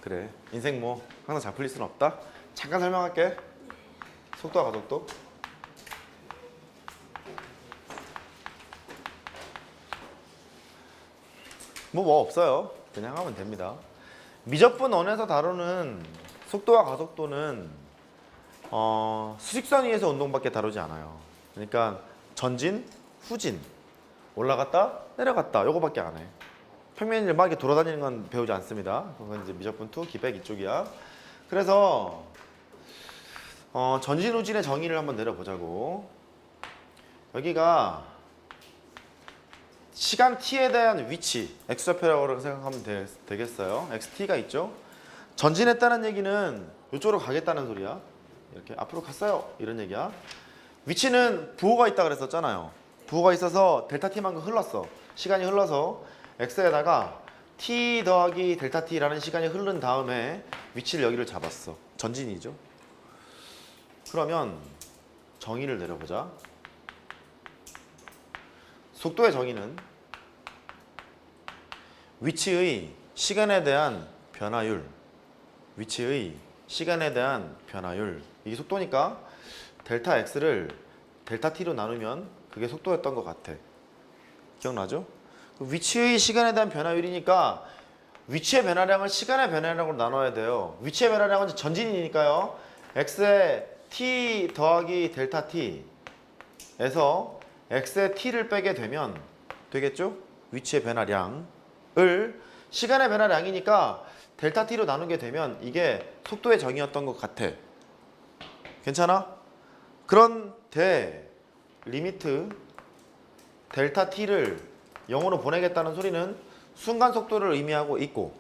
그래. 인생 뭐 항상 잘 풀릴 수는 없다. 잠깐 설명할게. 속도와 가속도. 뭐 없어요. 그냥 하면 됩니다. 미적분 원에서 다루는 속도와 가속도는 수직선 위에서 운동밖에 다루지 않아요. 그러니까 전진, 후진, 올라갔다, 내려갔다 요거밖에 안 해. 평면을 막 이렇게 돌아다니는 건 배우지 않습니다. 그건 이제 미적분 2, 기백 이쪽이야. 그래서 전진, 후진의 정의를 한번 내려보자고. 여기가 시간 t에 대한 위치, x좌표라고 생각하면 되겠어요. xt가 있죠. 전진했다는 얘기는 이쪽으로 가겠다는 소리야. 이렇게 앞으로 갔어요. 이런 얘기야. 위치는 부호가 있다 그랬었잖아요. 부호가 있어서 델타 t만큼 흘렀어. 시간이 흘러서 x에다가 t 더하기 델타 t라는 시간이 흐른 다음에 위치를 여기를 잡았어. 전진이죠. 그러면 정의를 내려보자. 속도의 정의는 위치의 시간에 대한 변화율, 위치의 시간에 대한 변화율, 이게 속도니까 델타 x를 델타 t로 나누면 그게 속도였던 것 같아. 기억나죠? 위치의 시간에 대한 변화율이니까 위치의 변화량을 시간의 변화량으로 나눠야 돼요. 위치의 변화량은 전진이니까요. x의 t 더하기 델타 t에서 x의 t를 빼게 되면 되겠죠? 위치의 변화량을 시간의 변화량이니까 델타 t로 나누게 되면 이게 속도의 정의였던 것 같아. 괜찮아? 그런데 리미트 델타 t를 0으로 보내겠다는 소리는 순간 속도를 의미하고 있고,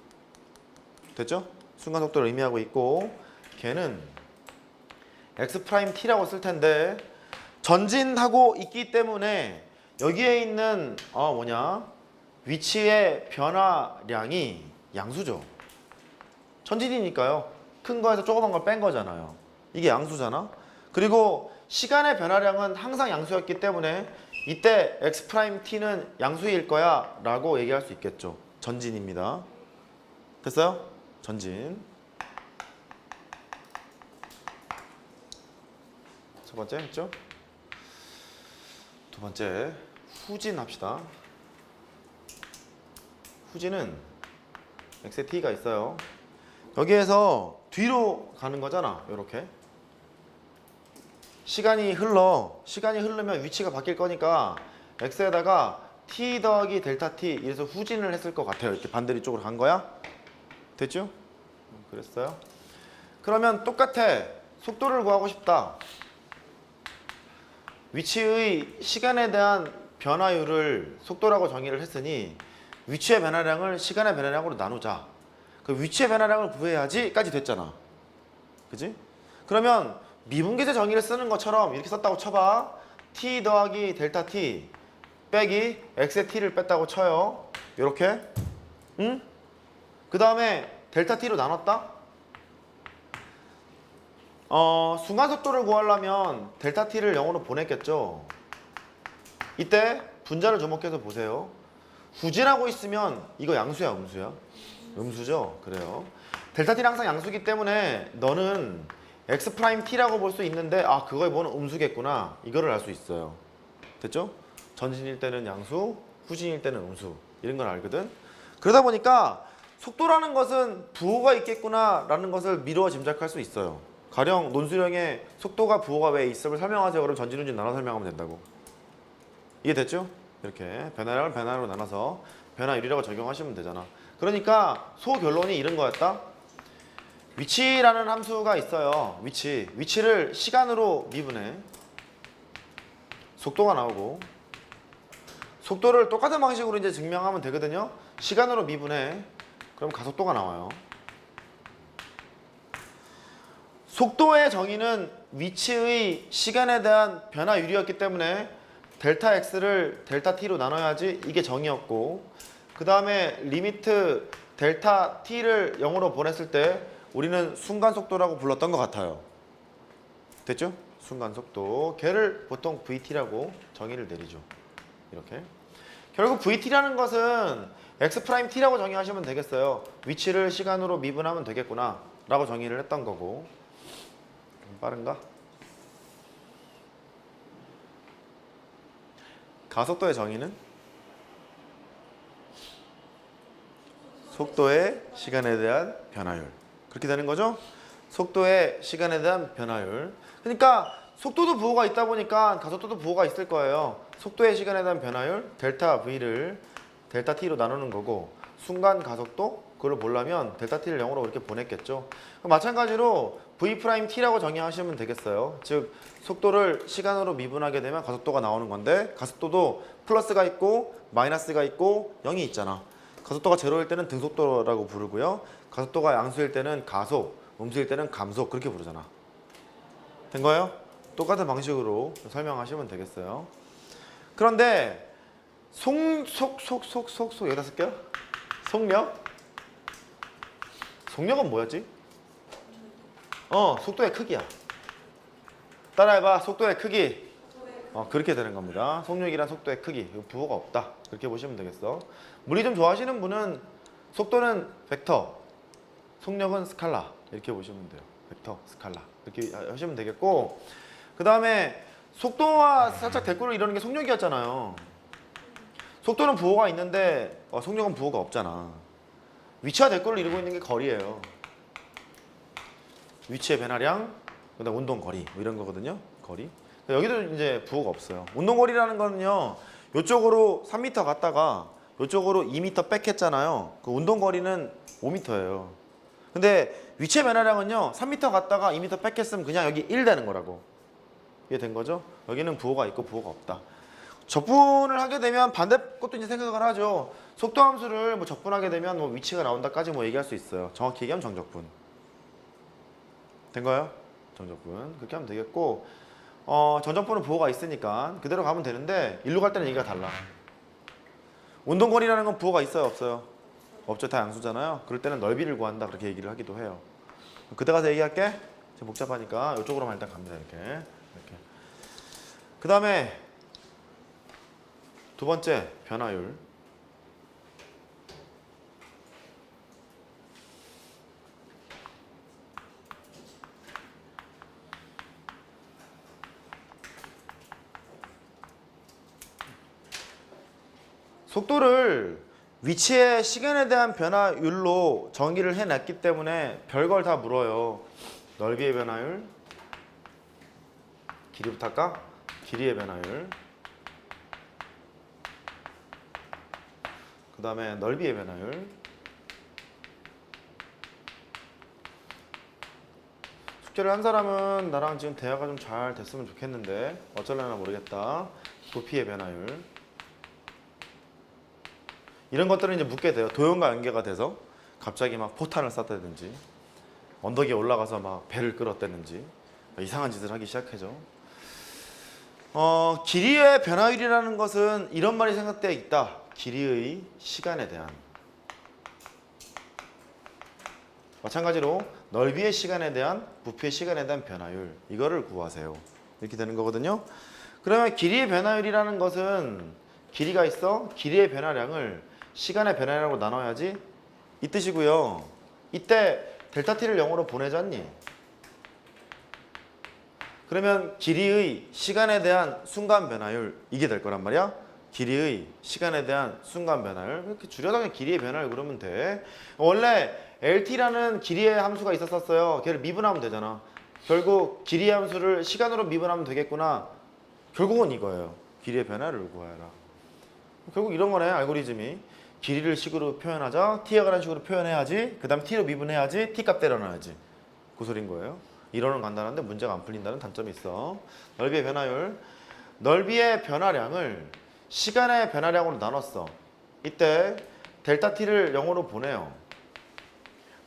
됐죠? 순간 속도를 의미하고 있고, 걔는 x't라고 쓸 텐데 전진하고 있기 때문에 여기에 있는 위치의 변화량이 양수죠. 전진이니까요. 큰 거에서 조그만 걸 뺀 거잖아요. 이게 양수잖아. 그리고 시간의 변화량은 항상 양수였기 때문에 이때 x't는 양수일 거야 라고 얘기할 수 있겠죠. 전진입니다. 됐어요? 전진. 첫 번째 했죠? 두 번째 후진 합시다. 후진은 x의 t가 있어요. 여기에서 뒤로 가는 거잖아. 이렇게 시간이 흐르면 위치가 바뀔 거니까 x에다가 t 더하기 델타 t 이래서 후진을 했을 것 같아요. 이렇게 반대로 쪽으로 간 거야. 됐죠? 그랬어요. 그러면 똑같아. 속도를 구하고 싶다. 위치의 시간에 대한 변화율을 속도라고 정의를 했으니 위치의 변화량을 시간의 변화량으로 나누자. 그 위치의 변화량을 구해야지 까지 됐잖아. 그지? 그러면 미분계제 정의를 쓰는 것처럼 이렇게 썼다고 쳐봐. t 더하기 델타 t 빼기 x의 t를 뺐다고 쳐요. 이렇게. 응? 그 다음에 델타 t로 나눴다. 순간속도를 구하려면 델타 t를 0으로 보냈겠죠. 이때 분자를 주목해서 보세요. 후진하고 있으면 이거 양수야, 음수야? 음수죠? 그래요. 델타 t는 항상 양수기 때문에 너는 x't라고 볼 수 있는데 그거의 뭐는 음수겠구나. 이거를 알 수 있어요. 됐죠? 전진일 때는 양수, 후진일 때는 음수. 이런 걸 알거든. 그러다 보니까 속도라는 것은 부호가 있겠구나 라는 것을 미루어 짐작할 수 있어요. 가령 논술형에 속도가 부호가 왜 있음을 설명하세요. 그럼 전진, 후진 나눠 설명하면 된다고. 이해됐죠? 이렇게 변화량을 변화로 나눠서 변화율이라고 적용하시면 되잖아. 그러니까 소결론이 이런 거였다. 위치라는 함수가 있어요. 위치를 시간으로 미분해 속도가 나오고, 속도를 똑같은 방식으로 이제 증명하면 되거든요. 시간으로 미분해 그럼 가속도가 나와요. 속도의 정의는 위치의 시간에 대한 변화율이었기 때문에 델타 x를 델타 t로 나눠야지 이게 정의였고, 그 다음에 리미트 델타 t를 0으로 보냈을 때 우리는 순간속도라고 불렀던 것 같아요. 됐죠? 순간속도. 걔를 보통 vt라고 정의를 내리죠. 이렇게. 결국 vt라는 것은 x't라고 정의하시면 되겠어요. 위치를 시간으로 미분하면 되겠구나 라고 정의를 했던 거고. 좀 빠른가? 가속도의 정의는 속도의 시간에 대한 변화율. 그렇게 되는 거죠? 속도의 시간에 대한 변화율. 그러니까 속도도 부호가 있다 보니까 가속도도 부호가 있을 거예요. 속도의 시간에 대한 변화율 델타 V를 델타 T로 나누는 거고, 순간 가속도 그걸 보려면 델타 T를 0으로 그렇게 보냈겠죠. 마찬가지로 V'T라고 정의하시면 되겠어요. 즉 속도를 시간으로 미분하게 되면 가속도가 나오는 건데, 가속도도 플러스가 있고 마이너스가 있고 0이 있잖아. 가속도가 제로일 때는 등속도라고 부르고요. 가속도가 양수일 때는 가속, 음수일 때는 감속 그렇게 부르잖아. 된 거예요? 똑같은 방식으로 설명하시면 되겠어요. 그런데 여기다 쓸게요. 속력? 속력은 뭐였지? 속도의 크기야. 따라해봐. 속도의 크기. 그렇게 되는 겁니다. 속력이란 속도의 크기. 부호가 없다. 그렇게 보시면 되겠어. 물리 좀 좋아하시는 분은 속도는 벡터, 속력은 스칼라 이렇게 보시면 돼요. 벡터, 스칼라 이렇게 하시면 되겠고, 그 다음에 속도와 살짝 대꾸를 이루는 게 속력이었잖아요. 속도는 부호가 있는데 속력은 부호가 없잖아. 위치와 대꾸를 이루고 있는 게 거리예요. 위치의 변화량, 그다음 운동 거리 뭐 이런 거거든요. 거리. 여기도 이제 부호가 없어요. 운동 거리라는 거는요. 이쪽으로 3m 갔다가 이쪽으로 2m 백했잖아요. 그 운동 거리는 5m예요. 근데 위치의 변화량은요. 3m 갔다가 2m 백했으면 그냥 여기 1 되는 거라고. 이게 된 거죠? 여기는 부호가 있고 부호가 없다. 적분을 하게 되면 반대 것도 이제 생각을 하죠. 속도 함수를 뭐 적분하게 되면 뭐 위치가 나온다까지 뭐 얘기할 수 있어요. 정확히 얘기하면 정적분. 된 거예요? 정적분. 그렇게 하면 되겠고, 정적분은 부호가 있으니까 그대로 가면 되는데, 일로 갈 때는 얘기가 달라. 운동거리라는 건 부호가 있어요, 없어요? 없죠. 다 양수잖아요. 그럴 때는 넓이를 구한다 그렇게 얘기를 하기도 해요. 그때 가서 얘기할게. 지금 복잡하니까 이쪽으로만 일단 갑니다. 이렇게. 그 다음에 두 번째 변화율. 속도를 위치의 시간에 대한 변화율로 정의를 해놨기 때문에 별걸 다 물어요. 넓이의 변화율, 길이부터 할까? 길이의 변화율, 그 다음에 넓이의 변화율, 숙제를 한 사람은 나랑 지금 대화가 좀 잘 됐으면 좋겠는데 어쩌려나 모르겠다. 부피의 변화율. 이런 것들은 이제 묻게 돼요. 도형과 연계가 돼서 갑자기 막 포탄을 쐈다든지 언덕 위에 올라가서 막 배를 끌었다든지 이상한 짓을 하기 시작하죠. 길이의 변화율이라는 것은 이런 말이 생각되어 있다. 길이의 시간에 대한. 마찬가지로 넓이의 시간에 대한, 부피의 시간에 대한 변화율, 이거를 구하세요. 이렇게 되는 거거든요. 그러면 길이의 변화율이라는 것은 길이가 있어. 길이의 변화량을 시간의 변화량으로 나눠야지 이 뜻이고요. 이때 델타 t를 0으로 보내잖니. 그러면 길이의 시간에 대한 순간 변화율, 이게 될 거란 말이야. 길이의 시간에 대한 순간 변화율. 이렇게 줄여서 그냥 길이의 변화율 그러면 돼. 원래 LT라는 길이의 함수가 있었어요. 걔를 미분하면 되잖아. 결국 길이의 함수를 시간으로 미분하면 되겠구나. 결국은 이거예요. 길이의 변화를 구하라. 결국 이런 거네. 알고리즘이 길이를 식으로 표현하자. t에 관한 식으로 표현해야지. 그 다음 t로 미분해야지. t값 때려놔야지. 그 소린 거예요. 이론은 간단한데 문제가 안 풀린다는 단점이 있어. 넓이의 변화율. 넓이의 변화량을 시간의 변화량으로 나눴어. 이때 델타 t를 0으로 보내요.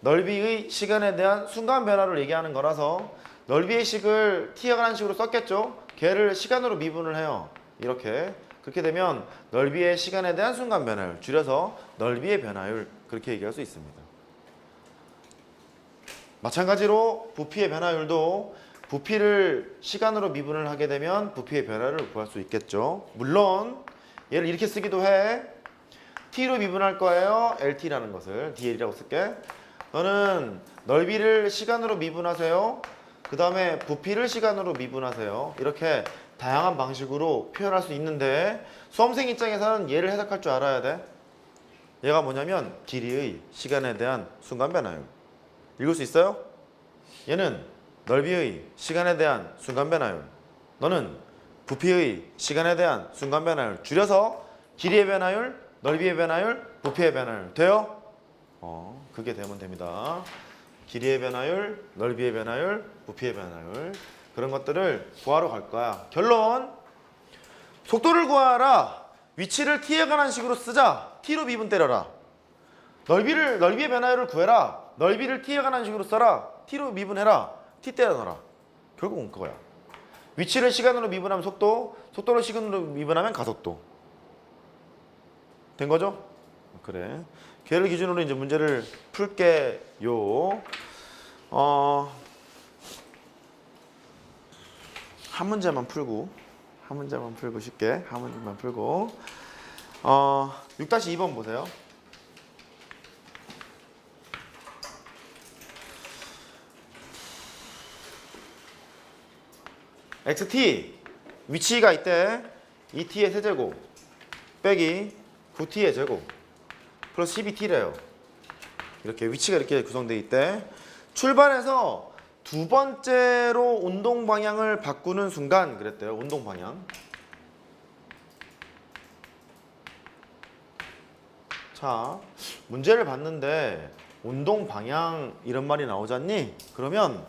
넓이의 시간에 대한 순간 변화를 얘기하는 거라서 넓이의 식을 t에 관한 식으로 썼겠죠. 걔를 시간으로 미분을 해요. 이렇게. 그렇게 되면 넓이의 시간에 대한 순간 변화율, 줄여서 넓이의 변화율, 그렇게 얘기할 수 있습니다. 마찬가지로 부피의 변화율도 부피를 시간으로 미분을 하게 되면 부피의 변화를 구할 수 있겠죠. 물론 얘를 이렇게 쓰기도 해. t로 미분할 거예요. LT라는 것을 DL이라고 쓸게. 너는 넓이를 시간으로 미분하세요. 그 다음에 부피를 시간으로 미분하세요. 이렇게 다양한 방식으로 표현할 수 있는데 수험생 입장에서는 얘를 해석할 줄 알아야 돼. 얘가 뭐냐면 길이의 시간에 대한 순간 변화율. 읽을 수 있어요? 얘는 넓이의 시간에 대한 순간 변화율. 너는 부피의 시간에 대한 순간 변화율. 줄여서 길이의 변화율, 넓이의 변화율, 부피의 변화율. 돼요? 그게 되면 됩니다. 길이의 변화율, 넓이의 변화율, 부피의 변화율. 그런 것들을 구하러 갈 거야. 결론. 속도를 구하라. 위치를 t에 관한 식으로 쓰자. t로 미분 때려라. 넓이의 변화율을 구해라. 넓이를 t에 관한 식으로 써라. t로 미분해라. t 때려 넣어라. 결국은 그거야. 위치를 시간으로 미분하면 속도, 속도를 시간으로 미분하면 가속도. 된 거죠? 그래. 걔를 기준으로 이제 문제를 풀게요. 한 문제만 풀고 쉽게 한 문제만 풀고 6-2번 보세요. xt 위치가 있대. 2t의 세제곱 빼기 9t의 제곱 플러스 12t래요. 이렇게 위치가 이렇게 구성되어 있대. 출발해서 두 번째로 운동 방향을 바꾸는 순간 그랬대요. 운동 방향. 자, 문제를 봤는데 운동 방향 이런 말이 나오잖니? 그러면